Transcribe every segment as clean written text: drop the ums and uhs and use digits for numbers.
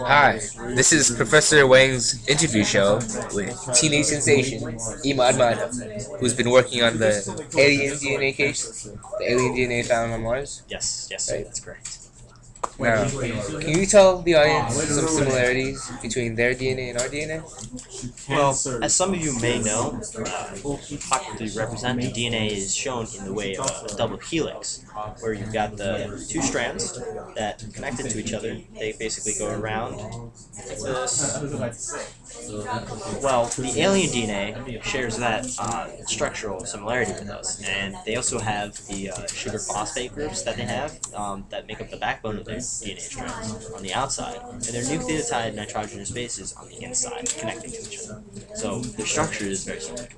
Hi, this is Professor Wang's interview show with teenage sensation Imad Mada, who's been working on the alien DNA case, the alien DNA found on Mars. Yes, Right. that's correct. Now, can you tell the audience some similarities between their DNA and our DNA? Well, as some of you may know, to represent the DNA is shown in the way of a double helix, where you've got the two strands that connected to each other. They basically go around like this. Well, the alien DNA shares that structural similarity with us, and they also have the sugar phosphate groups that they have that make up the backbone of their DNA strands on the outside, and their nucleotide nitrogenous bases on the inside, connecting to each other. So their structure is very similar to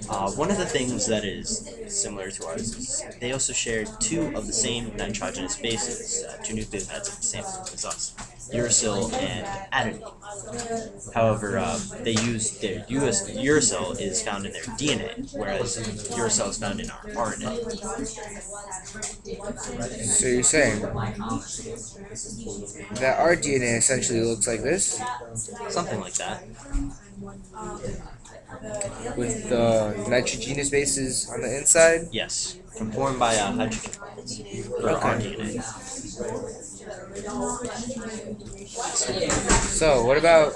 ours. One of the things that is similar to ours is they also share two of the same nitrogenous bases, two nucleotides of the same group as us, uracil and adenine. However, they use their uracil is found in their DNA, whereas uracil is found in our RNA. So you're saying that our DNA essentially looks like this, Something like that. with the nitrogenous bases on the inside? Yes, formed by hydrogen bonds for our Okay. DNA. So, what about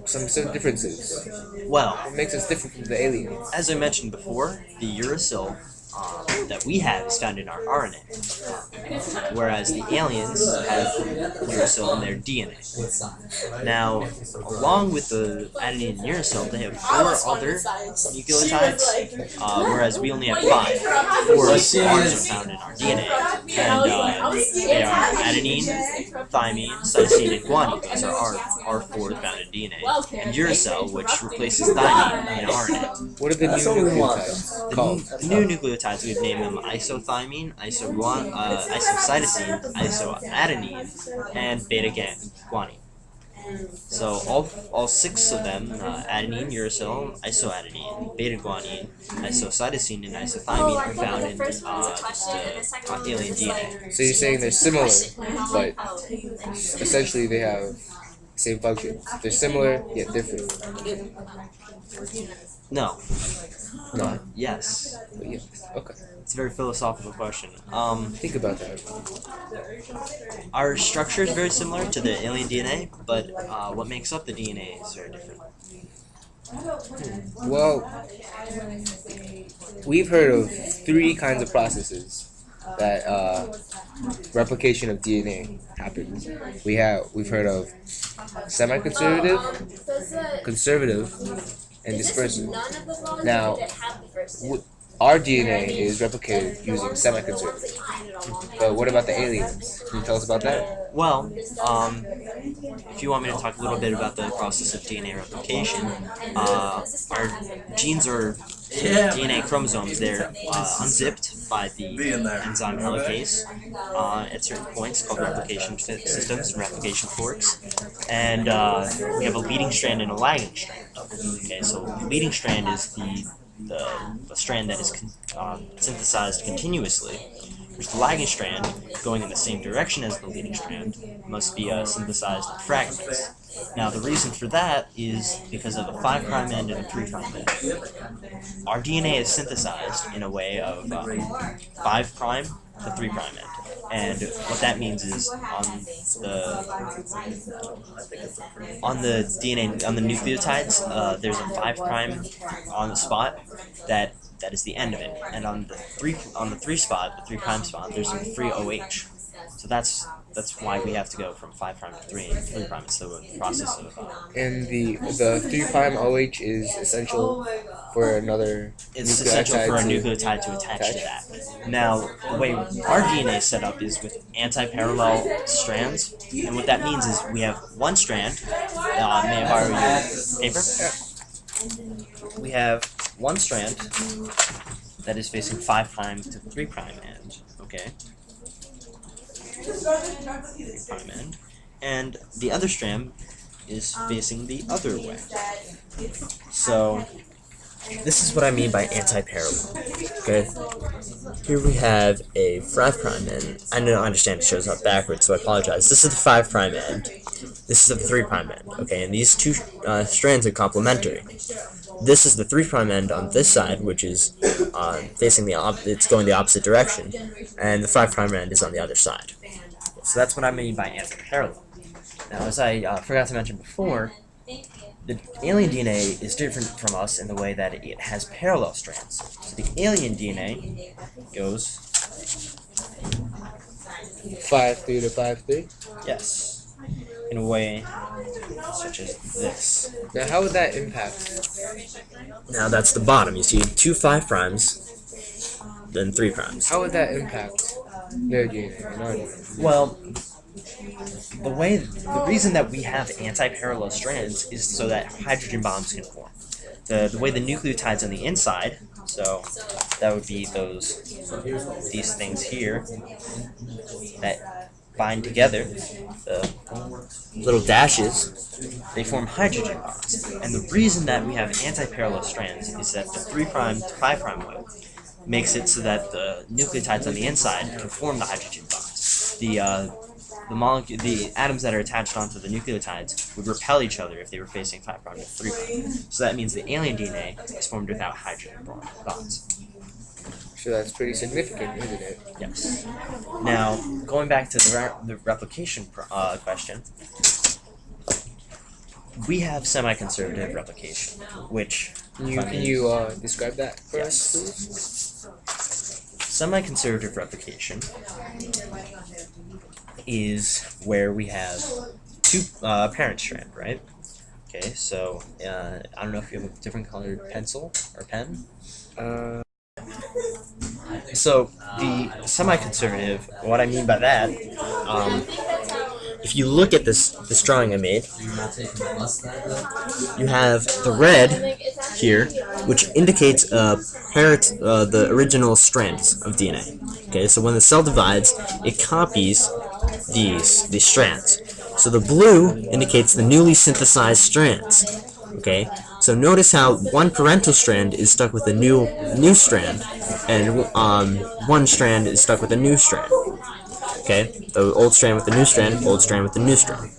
some differences? Well, What makes us different from the aliens? as I mentioned before, the uracil that we have is found in our RNA, whereas the aliens have uracil in their DNA. Now, along with the adenine and uracil, they have four other nucleotides, whereas we only have five. Four of ours are found in our DNA, and they are adenine, thymine, cytosine, and guanine. Those are our four found in DNA, and uracil, which replaces thymine in RNA. What are the new nucleotides called? The new nucleotides, we've named them isothymine, isocytosine, isoadenine, and beta-guanine. So all six of them, adenine, uracil, isoadenine, beta-guanine, isocytosine, and isothymine are found in the alien DNA. So you're saying they're similar, but essentially they have the same functions. They're similar yet different. No. No. Yes. But yeah. Okay. It's a very philosophical question. Think about that. Our structure is very similar to the alien DNA, but what makes up the DNA is very different. Well, we've heard of three kinds of processes that replication of DNA happens. We've heard of semi-conservative, conservative, and dispersive. Now, our DNA is replicated using semi-conservative. But what about the aliens? Can you tell us about that? Well, if you want me to talk a little bit about the process of DNA replication, our genes are DNA chromosomes. They're unzipped by the enzyme helicase at certain points called replication systems, replication forks, and we have a leading strand and a lagging strand. Okay, so the leading strand is the strand that is synthesized continuously, whereas the lagging strand, going in the same direction as the leading strand, must be synthesized in fragments. Now, the reason for that is because of a 5' end and a 3' end. Our DNA is synthesized in a way of 5' to 3' end. And what that means is on the DNA, on the nucleotides, there's a 5' on the spot that is the end of it, and on the 3' spot, the 3' spot, there's a free OH. So that's why we have to go from 5' to 3 and 3'. It's the process of. And the 3' OH is essential for another. It's essential for a nucleotide to attach to that. Now, the way our DNA is set up is with anti-parallel strands, and what that means is we have one strand. May I borrow your paper? We have one strand that is facing 5' to 3' end. Okay. 3' end, and the other strand is facing the other way. So this is what I mean by anti-parallel. Okay, here we have a 5' end. I don't understand it shows up backwards, so I apologize. This is the 5' end. This is the 3' end. Okay, and these two strands are complementary. This is the 3' end on this side, which is facing it's going the opposite direction, and the 5' end is on the other side. So that's what I mean by anti-parallel. Now, as I forgot to mention before, the alien DNA is different from us in the way that it has parallel strands. So the alien DNA goes 5'3" to 5'3". yes, in a way such as this. Now, how would that impact? Now that's the bottom. You see 2 5', then 3'. How would that impact their DNA and our DNA? Well, the reason that we have anti-parallel strands is so that hydrogen bonds can form. The way the nucleotides on the inside, so that would be these things here that bind together, the little dashes, they form hydrogen bonds. And the reason that we have anti-parallel strands is that the 3' to 5' way makes it so that the nucleotides on the inside can form the hydrogen bonds. The atoms that are attached onto the nucleotides would repel each other if they were facing 5' to 3'. So that means the alien DNA is formed without hydrogen bonds. So that's pretty significant, isn't it? Yes. Now, going back to the replication question, we have semi-conservative replication, which... Can you describe that for Yes. us, please? Semi-conservative replication is where we have two parent strand, right? Okay, so I don't know if you have a different colored pencil or pen. So the semi-conservative, what I mean by that, if you look at this drawing I made, you have the red here, which indicates the original strands of DNA. Okay, so when the cell divides, it copies these strands. So the blue indicates the newly synthesized strands. Okay, so notice how one parental strand is stuck with a new strand, and one strand is stuck with a new strand. Okay, the old strand with the new strand, old strand with the new strand.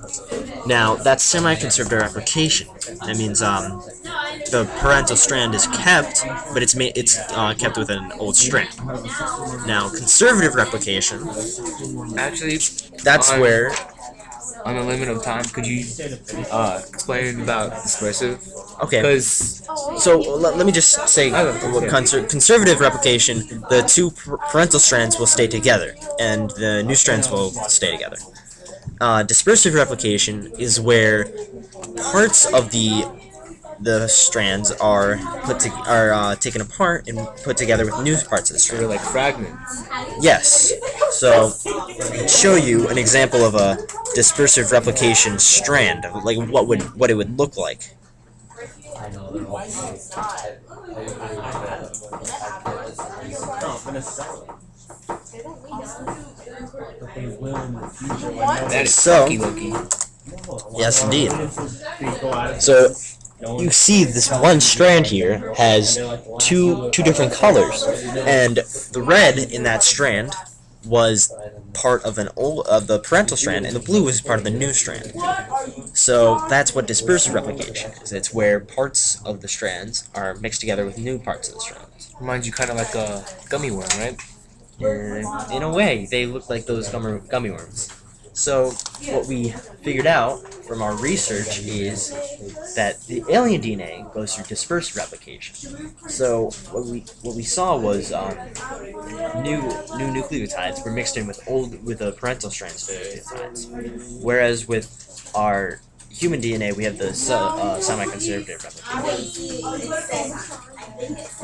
Now that's semi-conservative replication. That means the parental strand is kept, but it's kept with an old strand. Now conservative replication, Actually, that's where. On the limit of time, could you explain about dispersive? Okay. Because So let me just say, conservative replication, the two parental strands will stay together, and the new strands will stay together. Dispersive replication is where parts of the strands are taken apart and put together with new parts of the strand. they're like fragments. Yes. So I'll show you an example of a dispersive replication strand, like what it would look like. That is So- sucky looking. Yes, indeed. So you see this one strand here has two different colors, and the red in that strand was part of the parental strand, and the blue is part of the new strand. So that's what dispersive replication is. It's where parts of the strands are mixed together with new parts of the strands. Reminds you kind of like a gummy worm, right? In a way, they look like those gummy worms. So what we figured out from our research is that the alien DNA goes through dispersed replication. So what we saw was new nucleotides were mixed in with the parental strands of nucleotides, whereas with our human DNA we have the semi-conservative replication.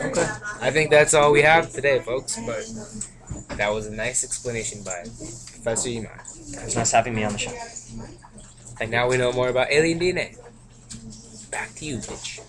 Okay. I think that's all we have today, folks. But that was a nice explanation by Professor Iman. It was nice having me on the show. And now we know more about alien DNA. Back to you, bitch.